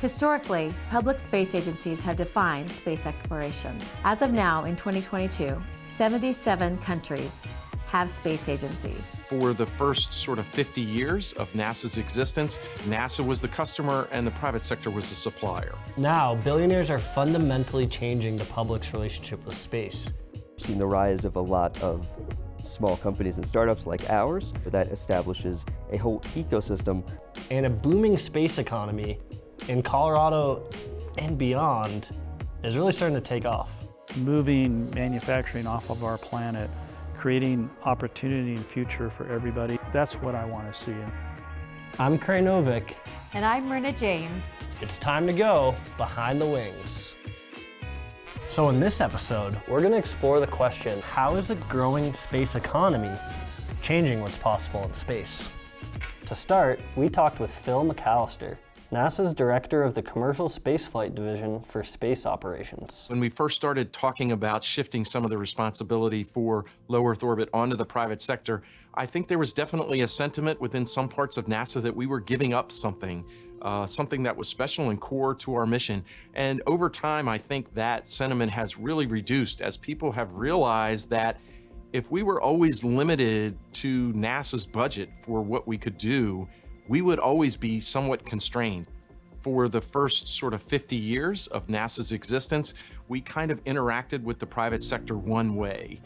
Historically, public space agencies have defined space exploration. As of now, in 2022, 77 countries have space agencies. For the first sort of 50 years of NASA's existence, NASA was the customer and the private sector was the supplier. Now, billionaires are fundamentally changing the public's relationship with space. We've seen the rise of a lot of small companies and startups like ours that establishes a whole ecosystem. And a booming space economy in Colorado and beyond is really starting to take off. Moving manufacturing off of our planet, creating opportunity and future for everybody, that's what I want to see. I'm Krajnovic. And I'm Myrna James. It's time to go behind the wings. So in this episode, we're going to explore the question, how is the growing space economy changing what's possible in space? To start, we talked with Phil McAllister, NASA's director of the Commercial Spaceflight Division for Space Operations. When we first started talking about shifting some of the responsibility for low Earth orbit onto the private sector, I think there was definitely a sentiment within some parts of NASA that we were giving up something that was special and core to our mission. And over time, I think that sentiment has really reduced as people have realized that if we were always limited to NASA's budget for what we could do, we would always be somewhat constrained. For the first sort of 50 years of NASA's existence, we kind of interacted with the private sector one way,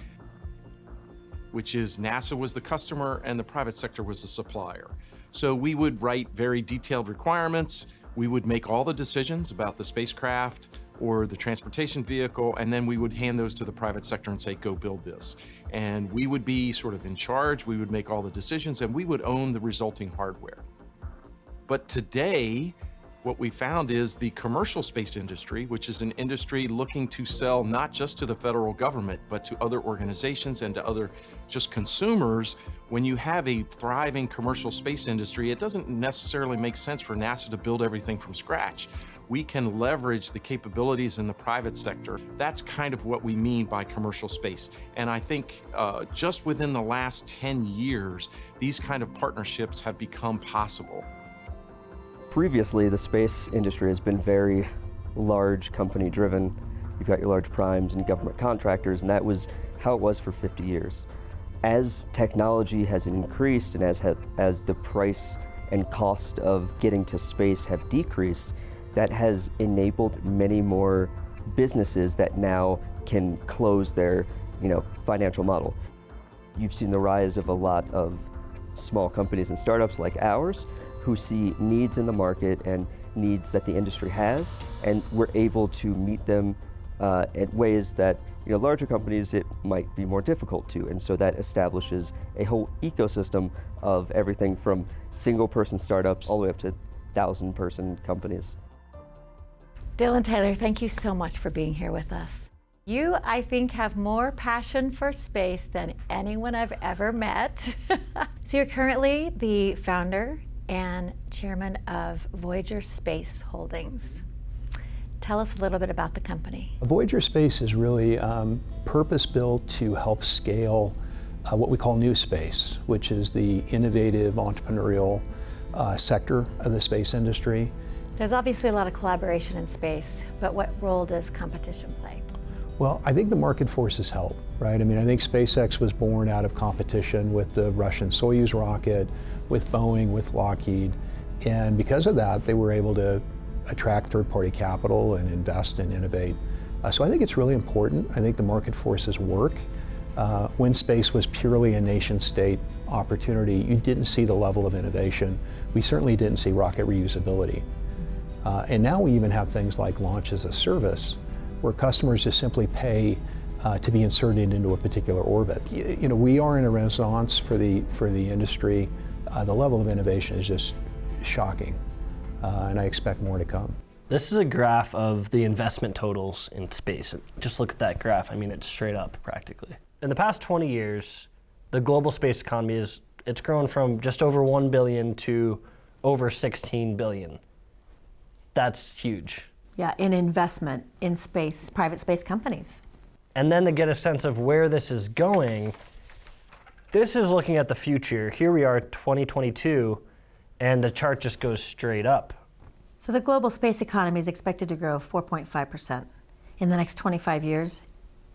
which is NASA was the customer and the private sector was the supplier. So we would write very detailed requirements, we would make all the decisions about the spacecraft or the transportation vehicle, and then we would hand those to the private sector and say, go build this. And we would be sort of in charge, we would make all the decisions, and we would own the resulting hardware. But today, what we found is the commercial space industry, which is an industry looking to sell not just to the federal government, but to other organizations and to other just consumers. When you have a thriving commercial space industry, it doesn't necessarily make sense for NASA to build everything from scratch. We can leverage the capabilities in the private sector. That's kind of what we mean by commercial space. And I think just within the last 10 years, these kind of partnerships have become possible. Previously, the space industry has been very large company driven. You've got your large primes and government contractors, and that was how it was for 50 years. As technology has increased and as the price and cost of getting to space have decreased, that has enabled many more businesses that now can close their financial model. You've seen the rise of a lot of small companies and startups like ours who see needs in the market and needs that the industry has, and we're able to meet them in ways that larger companies it might be more difficult to. And so that establishes a whole ecosystem of everything from single-person startups all the way up to 1,000-person companies. Dylan Taylor, thank you so much for being here with us. You, I think, have more passion for space than anyone I've ever met. So you're currently the founder and chairman of Voyager Space Holdings. Tell us a little bit about the company. Voyager Space is really purpose-built to help scale what we call new space, which is the innovative entrepreneurial sector of the space industry. There's obviously a lot of collaboration in space, but what role does competition play? Well, I think the market forces help, right? I mean, I think SpaceX was born out of competition with the Russian Soyuz rocket, with Boeing, with Lockheed, and because of that, they were able to attract third-party capital and invest and innovate. So I think it's really important. I think the market forces work. When space was purely a nation-state opportunity, you didn't see the level of innovation. We certainly didn't see rocket reusability. And now we even have things like launch as a service, where customers just simply pay to be inserted into a particular orbit. We are in a renaissance for the industry. The level of innovation is just shocking, and I expect more to come. This is a graph of the investment totals in space. Just look at that graph. I mean, it's straight up practically. In the past 20 years, the global space economy it's grown from just over 1 billion to over 16 billion. That's huge. Yeah, in investment in space, private space companies. And then to get a sense of where this is going, this is looking at the future. Here we are, 2022, and the chart just goes straight up. So the global space economy is expected to grow 4.5% in the next 25 years,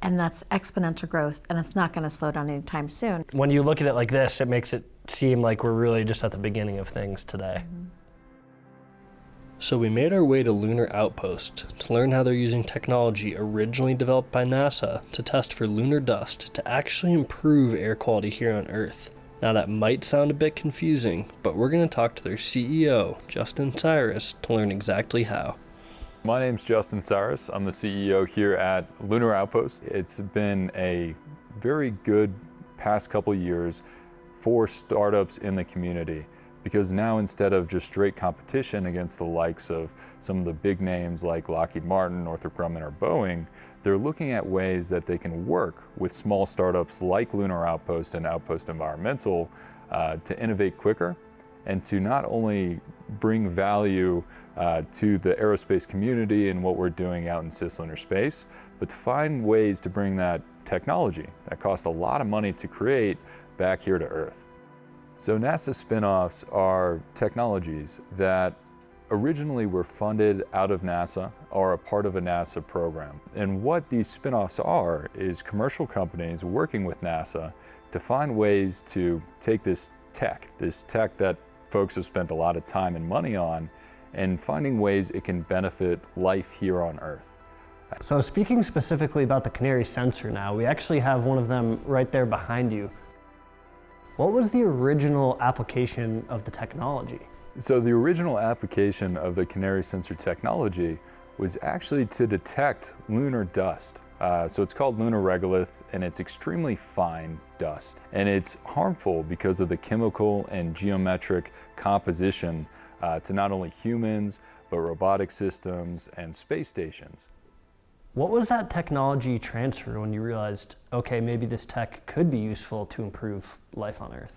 and that's exponential growth, and it's not going to slow down anytime soon. When you look at it like this, it makes it seem like we're really just at the beginning of things today. Mm-hmm. So we made our way to Lunar Outposts to learn how they're using technology originally developed by NASA to test for lunar dust to actually improve air quality here on Earth. Now that might sound a bit confusing, but we're going to talk to their CEO, Justin Cyrus, to learn exactly how. My name's Justin Cyrus. I'm the CEO here at Lunar Outposts. It's been a very good past couple years for startups in the community, because now instead of just straight competition against the likes of some of the big names like Lockheed Martin, Northrop Grumman, or Boeing, they're looking at ways that they can work with small startups like Lunar Outpost and Outpost Environmental to innovate quicker and to not only bring value to the aerospace community and what we're doing out in cislunar space, but to find ways to bring that technology that costs a lot of money to create back here to Earth. So NASA spin-offs are technologies that originally were funded out of NASA or a part of a NASA program. And what these spin-offs are is commercial companies working with NASA to find ways to take this tech that folks have spent a lot of time and money on, and finding ways it can benefit life here on Earth. So speaking specifically about the Canary sensor now, we actually have one of them right there behind you. What was the original application of the technology? So the original application of the Canary sensor technology was actually to detect lunar dust. So it's called lunar regolith, and it's extremely fine dust. And it's harmful because of the chemical and geometric composition to not only humans, but robotic systems and space stations. What was that technology transfer when you realized, okay, maybe this tech could be useful to improve life on Earth?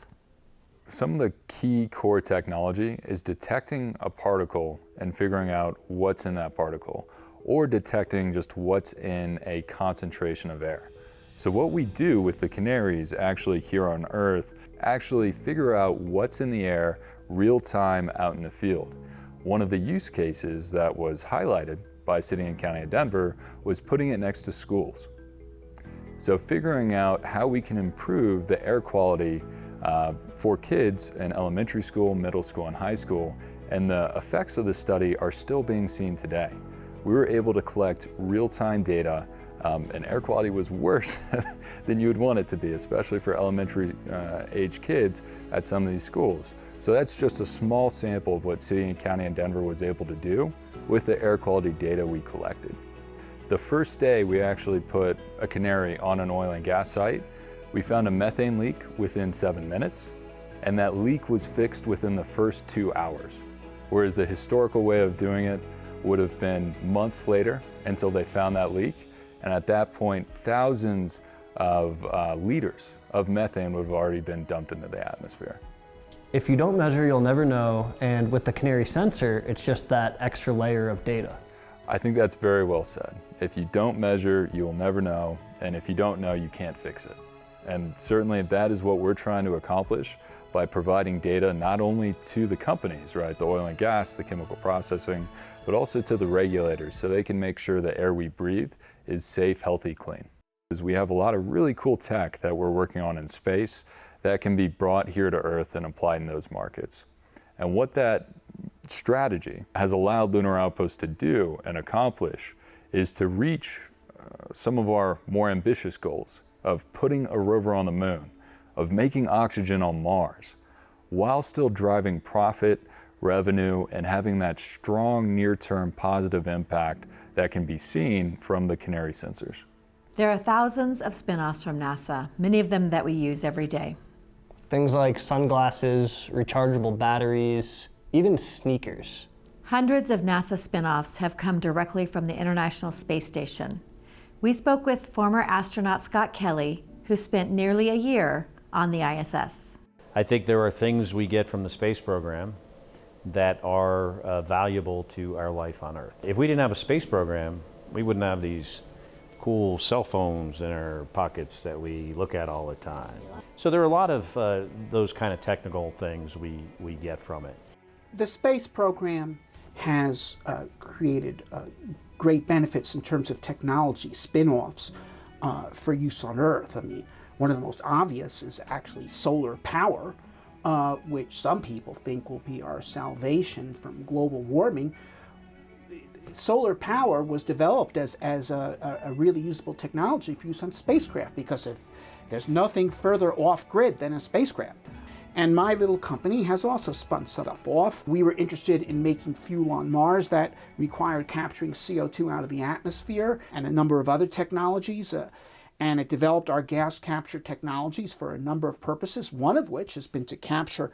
Some of the key core technology is detecting a particle and figuring out what's in that particle, or detecting just what's in a concentration of air. So what we do with the Canaries actually here on Earth, actually figure out what's in the air real time out in the field. One of the use cases that was highlighted by City and County of Denver was putting it next to schools. So figuring out how we can improve the air quality for kids in elementary school, middle school, and high school, and the effects of the study are still being seen today. We were able to collect real-time data, and air quality was worse than you would want it to be, especially for elementary age kids at some of these schools. So that's just a small sample of what City and County and Denver was able to do with the air quality data we collected. The first day we actually put a Canary on an oil and gas site, we found a methane leak within 7 minutes, and that leak was fixed within the first 2 hours. Whereas the historical way of doing it would have been months later until they found that leak, and at that point, thousands of liters of methane would have already been dumped into the atmosphere. If you don't measure, you'll never know, and with the Canary sensor, it's just that extra layer of data. I think that's very well said. If you don't measure, you'll never know, and if you don't know, you can't fix it. And certainly that is what we're trying to accomplish by providing data not only to the companies, right, the oil and gas, the chemical processing, but also to the regulators so they can make sure the air we breathe is safe, healthy, clean. Because we have a lot of really cool tech that we're working on in space that can be brought here to Earth and applied in those markets. And what that strategy has allowed Lunar Outposts to do and accomplish is to reach some of our more ambitious goals of putting a rover on the moon, of making oxygen on Mars, while still driving profit, revenue, and having that strong near-term positive impact that can be seen from the Canary sensors. There are thousands of spin-offs from NASA, many of them that we use every day. Things like sunglasses, rechargeable batteries, even sneakers. Hundreds of NASA spin-offs have come directly from the International Space Station. We spoke with former astronaut Scott Kelly, who spent nearly a year on the ISS. I think there are things we get from the space program that are valuable to our life on Earth. If we didn't have a space program, we wouldn't have these cool cell phones in our pockets that we look at all the time. So there are a lot of those kind of technical things we get from it. The space program has created great benefits in terms of technology, spin-offs for use on Earth. I mean, one of the most obvious is actually solar power, which some people think will be our salvation from global warming. Solar power was developed as a really usable technology for use on spacecraft, because if there's nothing further off-grid than a spacecraft. And my little company has also spun some stuff off. We were interested in making fuel on Mars that required capturing CO2 out of the atmosphere, and a number of other technologies. And it developed our gas capture technologies for a number of purposes, one of which has been to capture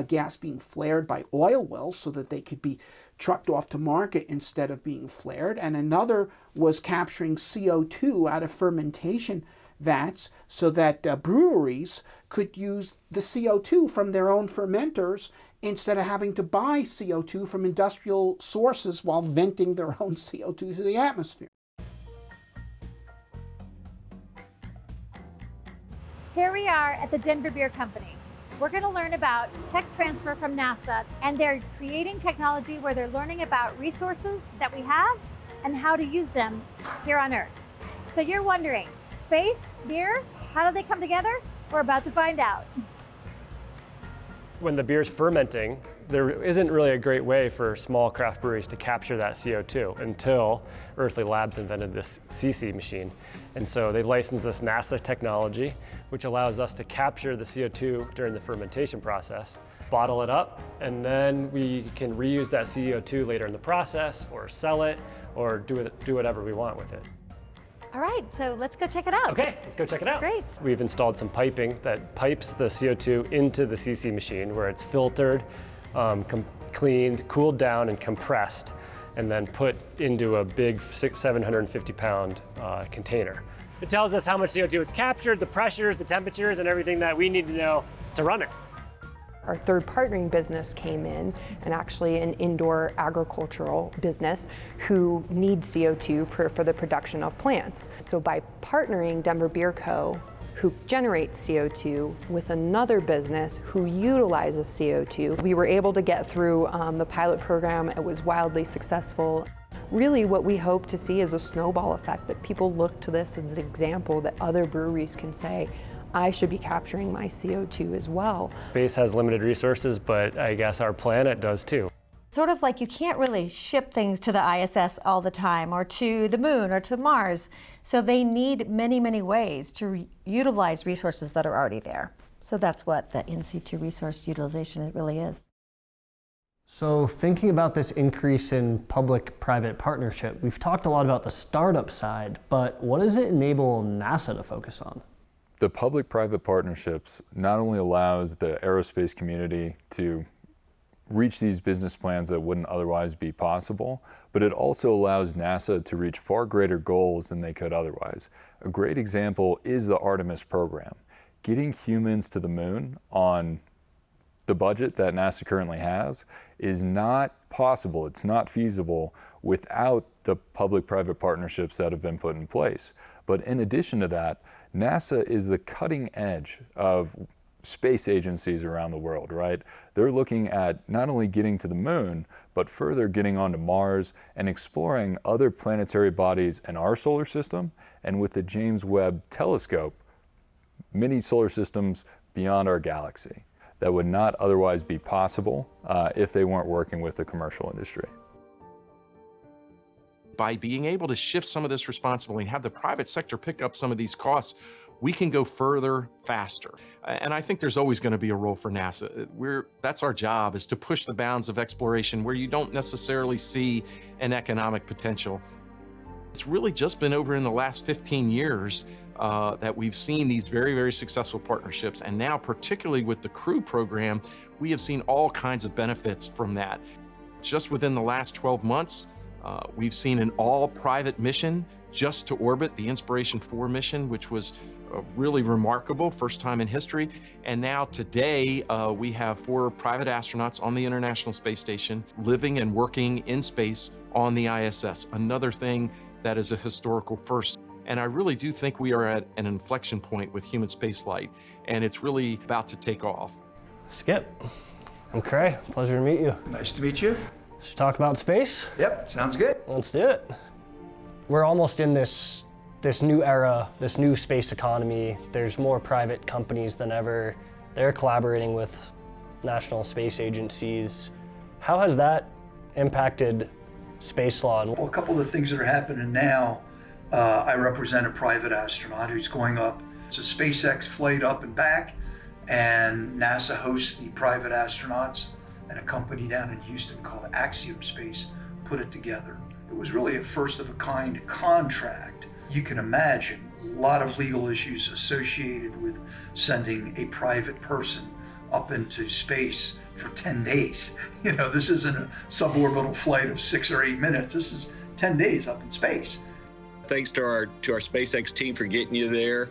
gas being flared by oil wells so that they could be trucked off to market instead of being flared. And another was capturing CO2 out of fermentation vats so that breweries could use the CO2 from their own fermenters instead of having to buy CO2 from industrial sources while venting their own CO2 to the atmosphere. Here we are at the Denver Beer Company. We're going to learn about tech transfer from NASA, and they're creating technology where they're learning about resources that we have and how to use them here on Earth. So you're wondering, space, beer, how do they come together? We're about to find out. When the beer's fermenting, there isn't really a great way for small craft breweries to capture that CO2 until Earthly Labs invented this CC machine. And so they licensed this NASA technology, which allows us to capture the CO2 during the fermentation process, bottle it up, and then we can reuse that CO2 later in the process, or sell it, or do whatever we want with it. All right, so let's go check it out. Okay, let's go check it out. Great. We've installed some piping that pipes the CO2 into the CC machine, where it's filtered, cleaned, cooled down, and compressed, and then put into a big 750-pound container. It tells us how much CO2 it's captured, the pressures, the temperatures, and everything that we need to know to run it. Our third partnering business came in, and actually an indoor agricultural business who needs CO2 for the production of plants. So by partnering Denver Beer Co., who generates CO2, with another business who utilizes CO2, we were able to get through the pilot program. It was wildly successful. Really what we hope to see is a snowball effect, that people look to this as an example that other breweries can say, I should be capturing my CO2 as well. Space has limited resources, but I guess our planet does too. Sort of like you can't really ship things to the ISS all the time, or to the moon, or to Mars. So they need many, many ways to utilize resources that are already there. So that's what the in situ resource utilization really is. So thinking about this increase in public-private partnership, we've talked a lot about the startup side, but what does it enable NASA to focus on? The public-private partnerships not only allows the aerospace community to reach these business plans that wouldn't otherwise be possible, but it also allows NASA to reach far greater goals than they could otherwise. A great example is the Artemis program. Getting humans to the moon on the budget that NASA currently has is not possible, it's not feasible without the public-private partnerships that have been put in place. But in addition to that, NASA is the cutting edge of space agencies around the world, right? They're looking at not only getting to the moon, but further getting onto Mars and exploring other planetary bodies in our solar system, and with the James Webb Telescope, many solar systems beyond our galaxy that would not otherwise be possible if they weren't working with the commercial industry. By being able to shift some of this responsibility and have the private sector pick up some of these costs, we can go further, faster. And I think there's always going to be a role for NASA. That's our job, is to push the bounds of exploration where you don't necessarily see an economic potential. It's really just been over in the last 15 years that we've seen these very, very successful partnerships. And now, particularly with the Crew program, we have seen all kinds of benefits from that. Just within the last 12 months, we've seen an all-private mission just to orbit, the Inspiration 4 mission, which was really remarkable, first time in history. And now today, we have 4 private astronauts on the International Space Station, living and working in space on the ISS, another thing that is a historical first. And I really do think we are at an inflection point with human spaceflight, and it's really about to take off. Skip, I'm Cray, pleasure to meet you. Nice to meet you. Let's talk about space. Yep, sounds good. Let's do it. We're almost in this new era, this new space economy. There's more private companies than ever. They're collaborating with national space agencies. How has that impacted space law? Well, a couple of things that are happening now. I represent a private astronaut who's going up. It's a SpaceX flight up and back, and NASA hosts the private astronauts, and a company down in Houston called Axiom Space put it together. It was really a first of a kind contract. You can imagine a lot of legal issues associated with sending a private person up into space for 10 days. You know, this isn't a suborbital flight of 6 or 8 minutes. This is 10 days up in space. Thanks to our SpaceX team for getting you there.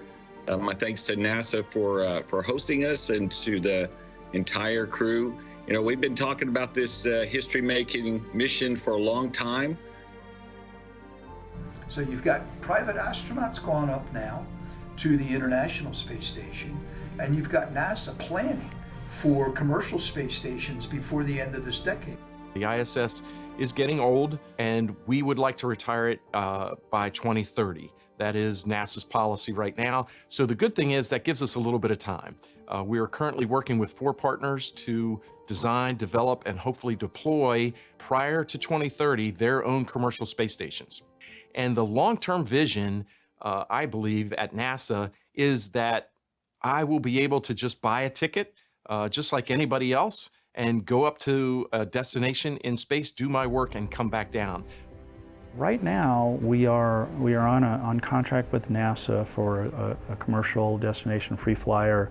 My thanks to NASA for hosting us, and to the entire crew. You know, we've been talking about this history-making mission for a long time. So you've got private astronauts going up now to the International Space Station, and you've got NASA planning for commercial space stations before the end of this decade. The ISS is getting old, and we would like to retire it by 2030. That is NASA's policy right now. So the good thing is that gives us a little bit of time. We are currently working with 4 partners to design, develop, and hopefully deploy prior to 2030 their own commercial space stations. And the long-term vision, I believe, at NASA is that I will be able to just buy a ticket, just like anybody else, and go up to a destination in space, do my work, and come back down. Right now, we are on contract with NASA for a commercial destination free flyer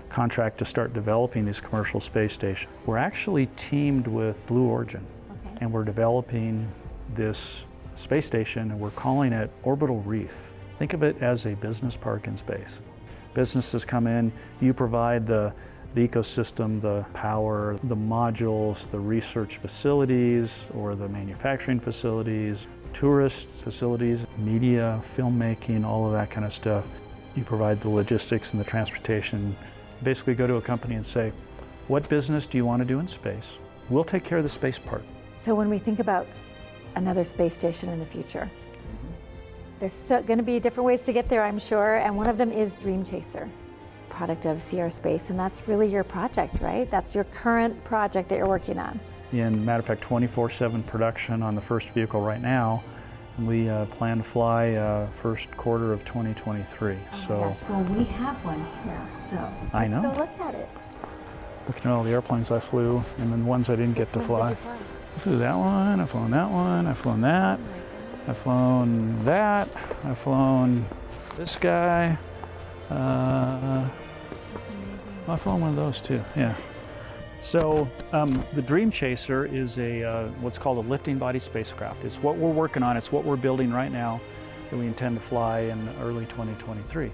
contract to start developing these commercial space stations. We're actually teamed with Blue Origin, and we're developing this space station, and we're calling it Orbital Reef. Think of it as a business park in space. Businesses come in, you provide the ecosystem, the power, the modules, the research facilities or the manufacturing facilities, tourist facilities, media, filmmaking, all of that kind of stuff. You provide the logistics and the transportation. Basically go to a company and say, what business do you want to do in space? We'll take care of the space part. So when we think about another space station in the future, there's going to be different ways to get there, I'm sure, and one of them is Dream Chaser, product of Sierra Space, and that's really your project, right? That's your current project that you're working on. In matter of fact, 24/7 production on the first vehicle right now. We plan to fly first quarter of 2023. Oh my gosh, well, we have one here, so let's go look at it. Looking at all the airplanes I flew, and then ones I didn't get to fly. Did you fly? I flew that one, I've flown that one, I've flown that, I've flown that, I've flown this guy. I've flown one of those too, yeah. So the Dream Chaser is what's called a lifting body spacecraft. It's what we're working on, it's what we're building right now that we intend to fly in early 2023.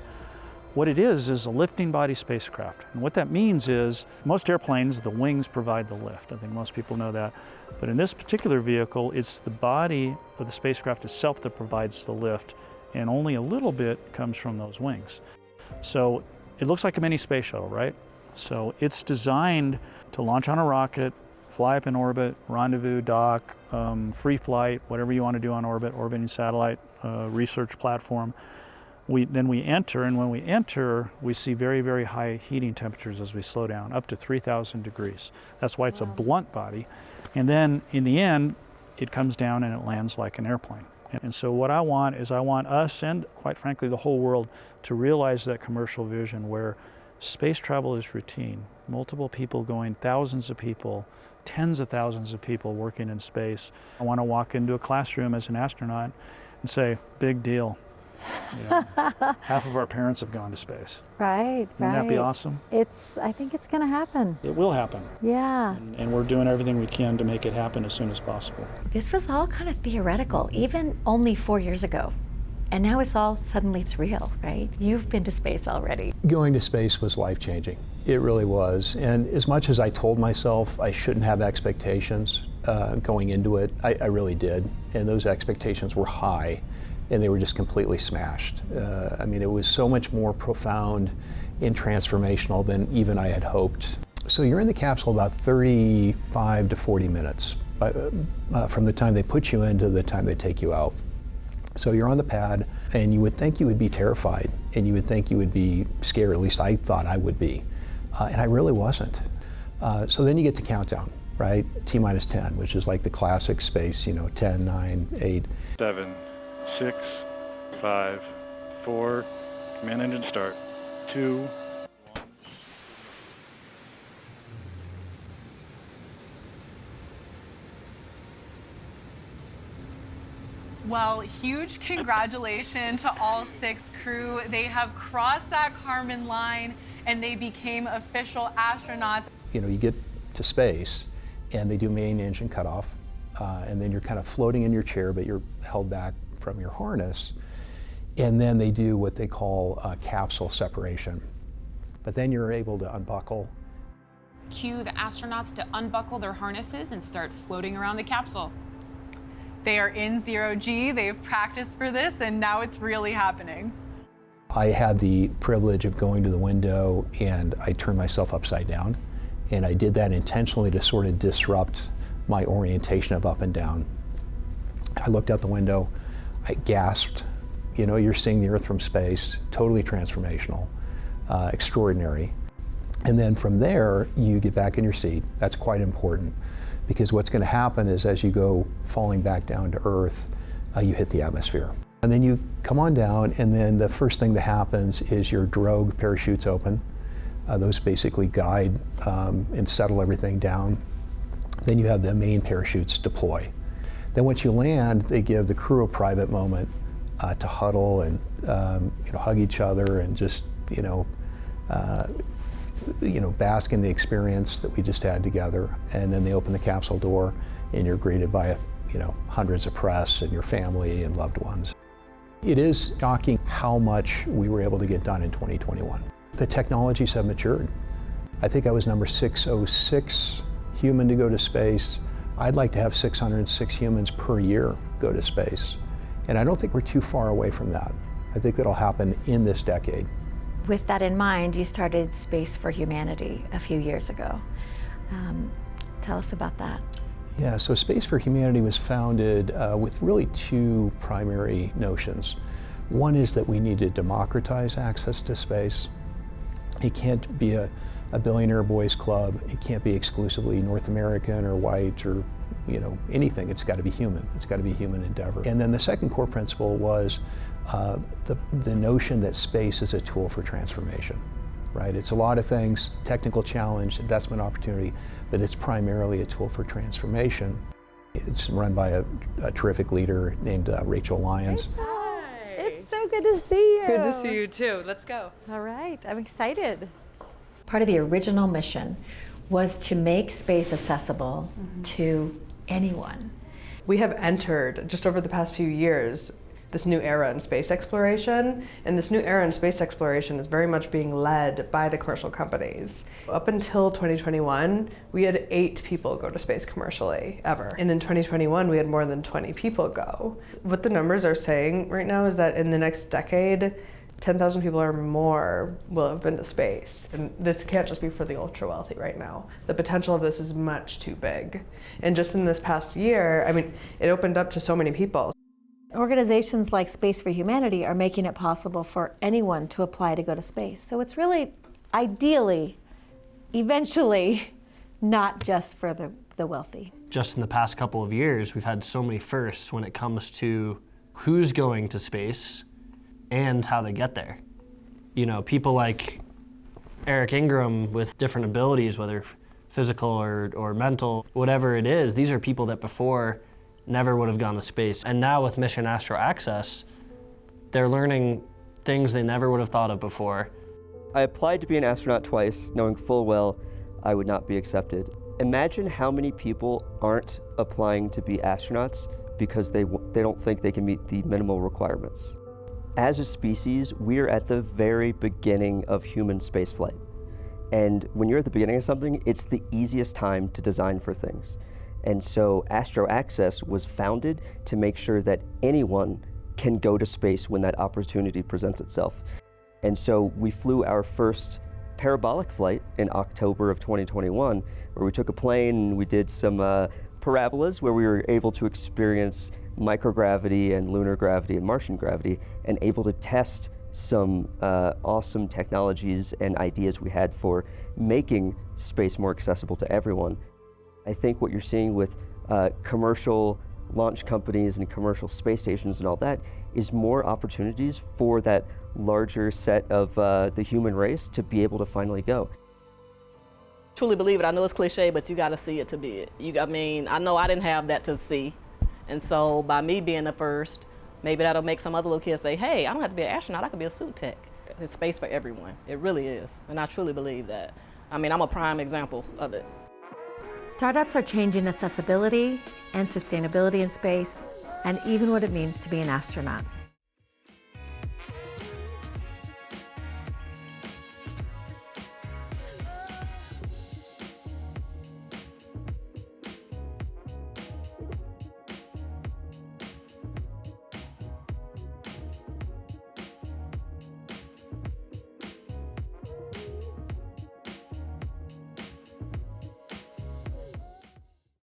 What it is a lifting body spacecraft. And what that means is most airplanes, the wings provide the lift. I think most people know that. But in this particular vehicle, it's the body of the spacecraft itself that provides the lift, and only a little bit comes from those wings. So it looks like a mini space shuttle, right? So it's designed to launch on a rocket, fly up in orbit, rendezvous, dock, free flight, whatever you want to do on orbit, orbiting satellite, research platform. Then we enter, and when we enter, we see very, very high heating temperatures as we slow down, up to 3,000 degrees. That's why it's a blunt body. And then in the end, it comes down and it lands like an airplane. And so what I want is I want us, and quite frankly the whole world, to realize that commercial vision where space travel is routine. Multiple people going, thousands of people, tens of thousands of people working in space. I want to walk into a classroom as an astronaut and say, big deal. You know, half of our parents have gone to space. Right, Wouldn't that be awesome? I think it's going to happen. It will happen. Yeah. And we're doing everything we can to make it happen as soon as possible. This was all kind of theoretical, even only 4 years ago. And now suddenly it's real, right? You've been to space already. Going to space was life-changing. It really was. And as much as I told myself I shouldn't have expectations going into it, I really did. And those expectations were high, and they were just completely smashed. I mean, it was so much more profound and transformational than even I had hoped. So you're in the capsule about 35 to 40 minutes. from the time they put you in to the time they take you out. So you're on the pad, and you would think you would be terrified, and you would think you would be scared. At least I thought I would be, and I really wasn't. So then you get to countdown, right? T-minus 10, which is like the classic space, 10, 9, 8. 7, 6, 5, 4, command engine start, 2. Well, huge congratulations to all 6 crew. They have crossed that Kármán line and they became official astronauts. You get to space and they do main engine cutoff, and then you're kind of floating in your chair, but you're held back from your harness. And then they do what they call capsule separation. But then you're able to unbuckle. Cue the astronauts to unbuckle their harnesses and start floating around the capsule. They are in 0G, they've practiced for this, and now it's really happening. I had the privilege of going to the window and I turned myself upside down. And I did that intentionally to sort of disrupt my orientation of up and down. I looked out the window, I gasped. You're seeing the Earth from space, totally transformational, extraordinary. And then from there, you get back in your seat. That's quite important, because what's going to happen is as you go falling back down to Earth, you hit the atmosphere. And then you come on down, and then the first thing that happens is your drogue parachutes open. Those basically guide and settle everything down. Then you have the main parachutes deploy. Then once you land, they give the crew a private moment to huddle and hug each other and just bask in the experience that we just had together. And then they open the capsule door, and you're greeted by hundreds of press and your family and loved ones. It is shocking how much we were able to get done in 2021. The technologies have matured. I think I was number 606 human to go to space. I'd like to have 606 humans per year go to space. And I don't think we're too far away from that. I think that'll happen in this decade. With that in mind, you started Space for Humanity a few years ago. Tell us about that. Yeah, so Space for Humanity was founded with really 2 primary notions. One is that we need to democratize access to space. It can't be a billionaire boys club. It can't be exclusively North American or white or anything. It's got to be human. It's got to be human endeavor. And then the second core principle was the notion that space is a tool for transformation. Right? It's a lot of things: technical challenge, investment opportunity, but it's primarily a tool for transformation. It's run by a terrific leader named Rachel Lyons. Hi. It's so good to see you. Good to see you too. Let's go. All right, I'm excited. Part of the original mission was to make space accessible to anyone. We have entered, just over the past few years, this new era in space exploration, and this new era in space exploration is very much being led by the commercial companies. Up until 2021, we had 8 people go to space commercially, ever. And in 2021, we had more than 20 people go. What the numbers are saying right now is that in the next decade, 10,000 people or more will have been to space. And this can't just be for the ultra wealthy right now. The potential of this is much too big. And just in this past year, it opened up to so many people. Organizations like Space for Humanity are making it possible for anyone to apply to go to space. So it's really, ideally, eventually, not just for the wealthy. Just in the past couple of years, we've had so many firsts when it comes to who's going to space and how they get there. People like Eric Ingram with different abilities, whether physical or mental, whatever it is, these are people that before never would have gone to space. And now with Mission Astro Access, they're learning things they never would have thought of before. I applied to be an astronaut twice, knowing full well I would not be accepted. Imagine how many people aren't applying to be astronauts because they don't think they can meet the minimal requirements. As a species, we're at the very beginning of human spaceflight. And when you're at the beginning of something, it's the easiest time to design for things. And so Astro Access was founded to make sure that anyone can go to space when that opportunity presents itself. And so we flew our first parabolic flight in October of 2021, where we took a plane and we did some parabolas where we were able to experience microgravity and lunar gravity and Martian gravity, and able to test some awesome technologies and ideas we had for making space more accessible to everyone. I think what you're seeing with commercial launch companies and commercial space stations and all that is more opportunities for that larger set of the human race to be able to finally go. Truly believe it. I know it's cliche, but you got to see it to be it. I mean, I know I didn't have that to see. And so by me being the first, maybe that'll make some other little kids say, hey, I don't have to be an astronaut, I could be a suit tech. There's space for everyone. It really is. And I truly believe that. I mean, I'm a prime example of it. Startups are changing accessibility and sustainability in space, and even what it means to be an astronaut.